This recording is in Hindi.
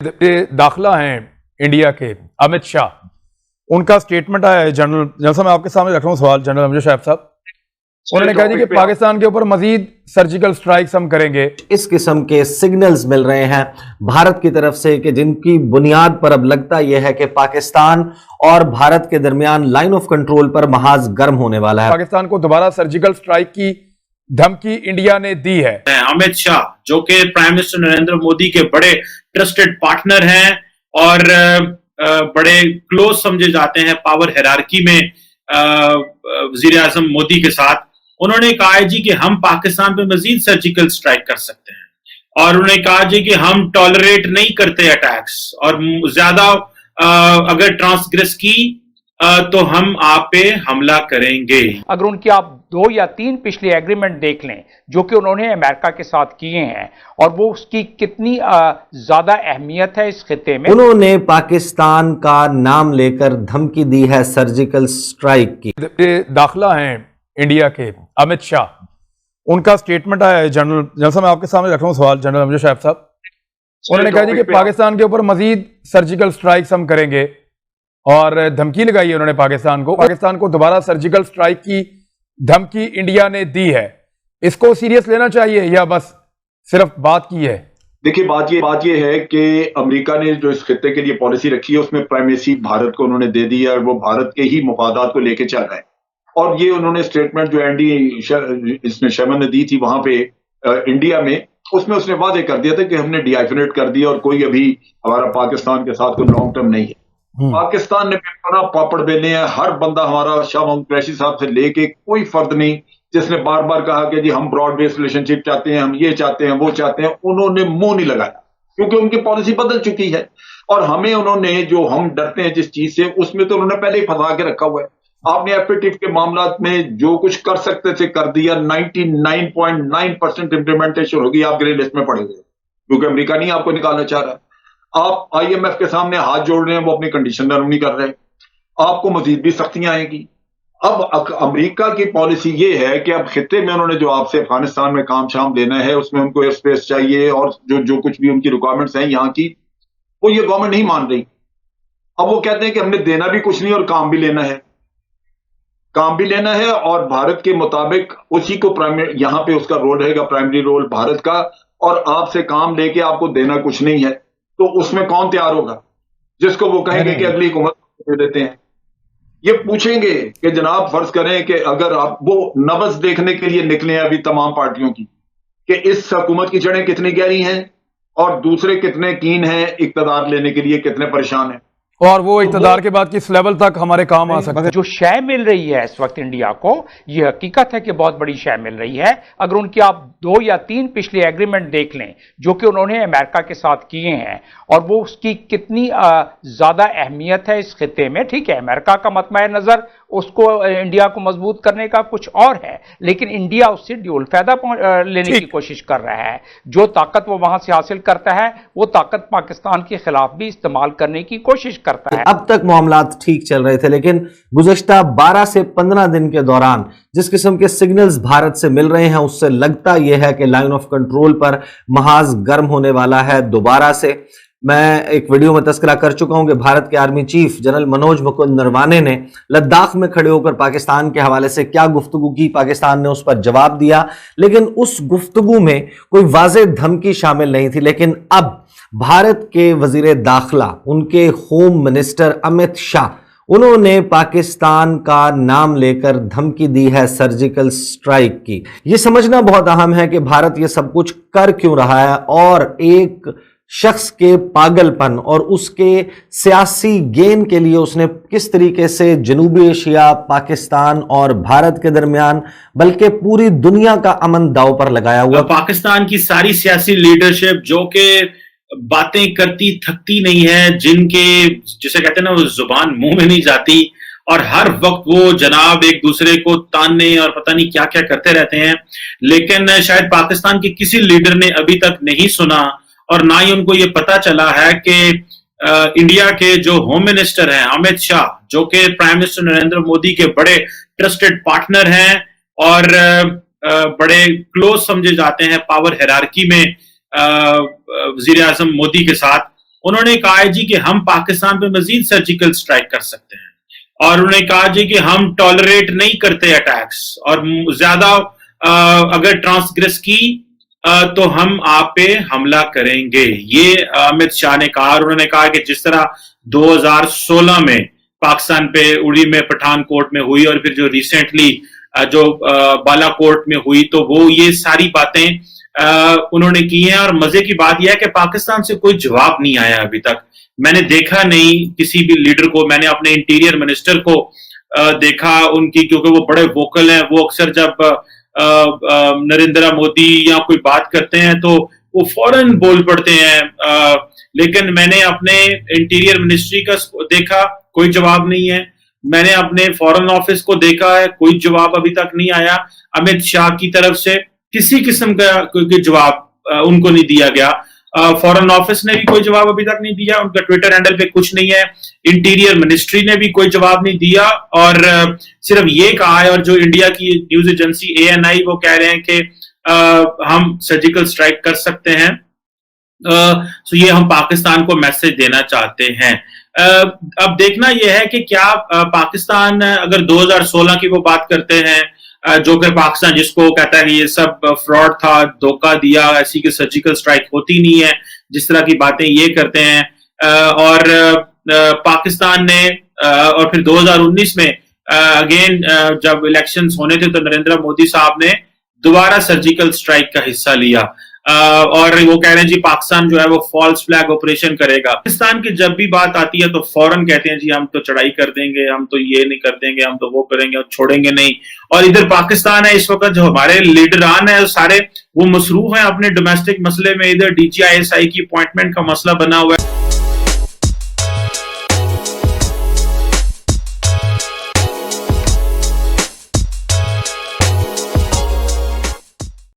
दाखिला हैं इंडिया के अमित शाह, उनका स्टेटमेंट आया है जनरल साहब, मैं आपके सामने रख रहा हूँ सवाल। जनरल अमजद शाह साहब उन्होंने कहा जी कि पाकिस्तान के ऊपर मजीद सर्जिकल स्ट्राइक्स हम करेंगे। इस किस्म के सिग्नल्स मिल रहे हैं भारत की तरफ से कि जिनकी बुनियाद पर अब लगता यह है कि पाकिस्तान और भारत के दरमियान लाइन ऑफ कंट्रोल पर महाज गर्म होने वाला है। पाकिस्तान को दोबारा सर्जिकल स्ट्राइक की धमकी इंडिया ने दी है। अमित शाह जो कि प्राइम मिनिस्टर नरेंद्र मोदी के बड़े ट्रस्टेड पार्टनर हैं और बड़े क्लोज समझे जाते हैं पावर हायरार्की में वजीर आजम मोदी के साथ, उन्होंने कहा है जी कि हम पाकिस्तान पे मजीद सर्जिकल स्ट्राइक कर सकते हैं और उन्होंने कहा जी कि हम टॉलरेट नहीं करते अटैक्स और ज्यादा अगर ट्रांसग्रेस की तो हम आप पे हमला करेंगे। अगर उनकी आप 2 या 3 पिछले एग्रीमेंट देख लें जो कि उन्होंने अमेरिका के साथ किए हैं और वो उसकी कितनी ज्यादा अहमियत है इस खिते में। उन्होंने पाकिस्तान का नाम लेकर धमकी दी है सर्जिकल स्ट्राइक की। दाखिला हैं इंडिया के अमित शाह, उनका स्टेटमेंट आया है जनरल साहब, मैं आपके सामने रख रहा हूँ सवाल। जनरल अमजद शाह साहब उन्होंने कहा जी कि पाकिस्तान के ऊपर मजीद सर्जिकल स्ट्राइक्स हम करेंगे और धमकी लगाई है उन्होंने पाकिस्तान को दोबारा सर्जिकल स्ट्राइक की धमकी इंडिया ने दी है। इसको सीरियस लेना चाहिए या बस सिर्फ बात की है? देखिए बात ये है कि अमेरिका ने जो इस खित्ते के लिए पॉलिसी रखी है उसमें प्राइमेसी भारत को उन्होंने दे दी है और वो भारत के ही मुफादात को लेके चल रहे हैं। और ये उन्होंने स्टेटमेंट जो इसने शर्मा ने दी थी वहां पे इंडिया में, उसमें उसने वादे कर दिया था कि हमने डिआइफिनेट कर दिया और कोई अभी हमारा पाकिस्तान के साथ कोई लॉन्ग टर्म नहीं है। पाकिस्तान ने पापड़ बेले हैं, हर बंदा हमारा शाह महमूद कुरैशी साहब से लेके कोई फर्द नहीं जिसने बार बार कहा कि जी हम ब्रॉड बेस्ड रिलेशनशिप चाहते हैं, हम ये चाहते हैं, वो चाहते हैं, उन्होंने मुंह नहीं लगाया क्योंकि उनकी पॉलिसी बदल चुकी है। और हमें उन्होंने जो हम डरते हैं जिस चीज से, उसमें तो उन्होंने पहले ही फंसा के रखा हुआ है। आपने एफएटीएफ के मामला में जो कुछ कर सकते थे कर दिया, 99.9% इम्प्लीमेंटेशन होगी, आप ग्रे लिस्ट में पड़े हुए क्योंकि अमेरिका नहीं आपको निकालना चाह रहा। आप आईएमएफ के सामने हाथ जोड़ रहे हैं, वो अपनी कंडीशन नरम नहीं कर रहे, आपको मजीद भी सख्तियां आएंगी। अब अमेरिका की पॉलिसी ये है कि अब खित्ते में उन्होंने जो आपसे अफगानिस्तान में काम शाम लेना है उसमें उनको एयर स्पेस चाहिए और जो कुछ भी उनकी रिक्वायरमेंट्स हैं यहाँ की, वो ये गवर्नमेंट नहीं मान रही। अब वो कहते हैं कि हमने देना भी कुछ नहीं और काम भी लेना है और भारत के मुताबिक उसी को प्राइमरी, यहाँ पे उसका रोल रहेगा, प्राइमरी रोल भारत का, और आपसे काम लेके आपको देना कुछ नहीं है। तो उसमें कौन तैयार होगा जिसको वो कहेंगे कि अगली हुकूमत दे देते हैं? ये पूछेंगे कि जनाब फर्ज करें कि अगर आप वो नब्ज देखने के लिए निकले हैं अभी तमाम पार्टियों की कि इस हुकूमत की जड़ें कितनी गहरी हैं और दूसरे कितने कीन हैं इक्तदार लेने के लिए, कितने परेशान हैं, और वो इक़्तिदार के बाद किस लेवल तक हमारे काम आ सकते हैं। जो शय मिल रही है इस वक्त इंडिया को, ये हकीकत है कि बहुत बड़ी शय मिल रही है। अगर उनकी आप 2 या 3 पिछले एग्रीमेंट देख लें जो कि उन्होंने अमेरिका के साथ किए हैं और वो उसकी कितनी ज्यादा अहमियत है इस खिते में। ठीक है, अमेरिका का मतमय नजर उसको इंडिया को मजबूत करने का कुछ और है, लेकिन इंडिया उससे ड्यूल फायदा लेने की कोशिश कर रहा है। जो ताकत वो वहां से हासिल करता है वो ताकत पाकिस्तान के खिलाफ भी इस्तेमाल करने की कोशिश करता है। अब तक मामला ठीक चल रहे थे, लेकिन गुज़श्ता 12 से 15 दिन के दौरान जिस किस्म के सिग्नल्स भारत से मिल रहे हैं उससे लगता यह है कि लाइन ऑफ कंट्रोल पर महाज गर्म होने वाला है दोबारा से। मैं एक वीडियो में तस्करा कर चुका हूं कि भारत के army chief general Manoj Mukund Naravane ने लद्दाख में खड़े होकर पाकिस्तान के हवाले से क्या गुफ्तगू की, पाकिस्तान ने उस पर जवाब दिया, लेकिन उस गुफ्तगू में कोई वाज़ेह धमकी शामिल नहीं थी। लेकिन अब भारत के वजीर दाखिला, उनके होम मिनिस्टर अमित शाह, उन्होंने पाकिस्तान का नाम लेकर धमकी दी है सर्जिकल स्ट्राइक की। यह समझना बहुत अहम है कि भारत यह सब कुछ कर क्यों रहा है और एक शख्स के पागलपन और उसके सियासी गेन के लिए उसने किस तरीके से जनूबी एशिया, पाकिस्तान और भारत के दरमियान बल्कि पूरी दुनिया का अमन दांव पर लगाया हुआ। पाकिस्तान की सारी सियासी लीडरशिप जो कि बातें करती थकती नहीं है, जिनके जिसे कहते हैं ना वो जुबान मुंह में नहीं जाती और हर वक्त वो जनाब एक दूसरे को तानने और पता नहीं क्या क्या करते रहते हैं, लेकिन शायद पाकिस्तान के किसी लीडर ने अभी तक नहीं सुना और ना ही उनको ये पता चला है कि इंडिया के जो होम मिनिस्टर हैं अमित शाह, जो कि प्राइम मिनिस्टर नरेंद्र मोदी के बड़े ट्रस्टेड पार्टनर हैं और बड़े क्लोज समझे जाते हैं पावर हायरार्की में वजीर आजम मोदी के साथ, उन्होंने कहा है जी कि हम पाकिस्तान पे मजीद सर्जिकल स्ट्राइक कर सकते हैं, और उन्होंने कहा जी कि हम टॉलरेट नहीं करते अटैक्स, और ज्यादा अगर ट्रांसग्रेस की तो हम आप पे हमला करेंगे, ये अमित शाह ने कहा। और उन्होंने कहा कि जिस तरह 2016 में पाकिस्तान पे उड़ी में पठानकोट में हुई, और फिर जो रिसेंटली जो बालाकोट में हुई, तो वो ये सारी बातें उन्होंने की हैं। और मजे की बात यह है कि पाकिस्तान से कोई जवाब नहीं आया अभी तक। मैंने देखा नहीं किसी भी लीडर को, मैंने अपने इंटीरियर मिनिस्टर को देखा उनकी, क्योंकि वो बड़े वोकल हैं, वो अक्सर जब नरेंद्र मोदी या कोई बात करते हैं तो वो फौरन बोल पड़ते हैं, लेकिन मैंने अपने इंटीरियर मिनिस्ट्री का देखा, कोई जवाब नहीं है। मैंने अपने फॉरेन ऑफिस को देखा है, कोई जवाब अभी तक नहीं आया। अमित शाह की तरफ से किसी किस्म का कोई जवाब उनको नहीं दिया गया। फॉरेन ऑफिस ने भी कोई जवाब अभी तक नहीं दिया, उनका ट्विटर हैंडल पे कुछ नहीं है। इंटीरियर मिनिस्ट्री ने भी कोई जवाब नहीं दिया, और सिर्फ ये कहा है, और जो इंडिया की न्यूज एजेंसी ANI वो कह रहे हैं कि हम सर्जिकल स्ट्राइक कर सकते हैं। सो ये हम पाकिस्तान को मैसेज देना चाहते हैं। अब देखना यह है कि क्या पाकिस्तान, अगर 2016 की वो बात करते हैं, जो कि पाकिस्तान जिसको कहता है कि ये सब फ्रॉड था, धोखा दिया, ऐसी की सर्जिकल स्ट्राइक होती नहीं है, जिस तरह की बातें ये करते हैं। और पाकिस्तान ने और फिर 2019 में अगेन जब इलेक्शंस होने थे, तो नरेंद्र मोदी साहब ने दोबारा सर्जिकल स्ट्राइक का हिस्सा लिया, और वो कह रहे हैं जी पाकिस्तान जो है वो फॉल्स फ्लैग ऑपरेशन करेगा। पाकिस्तान की जब भी बात आती है तो फौरन कहते हैं जी हम तो चढ़ाई कर देंगे, हम तो ये नहीं कर देंगे, हम तो वो करेंगे, और छोड़ेंगे नहीं। और इधर पाकिस्तान है इस वक्त, जो हमारे लीडरान है सारे वो मसरूफ हैं अपने डोमेस्टिक मसले में। इधर DGI SI की अपॉइंटमेंट का मसला बना हुआ है।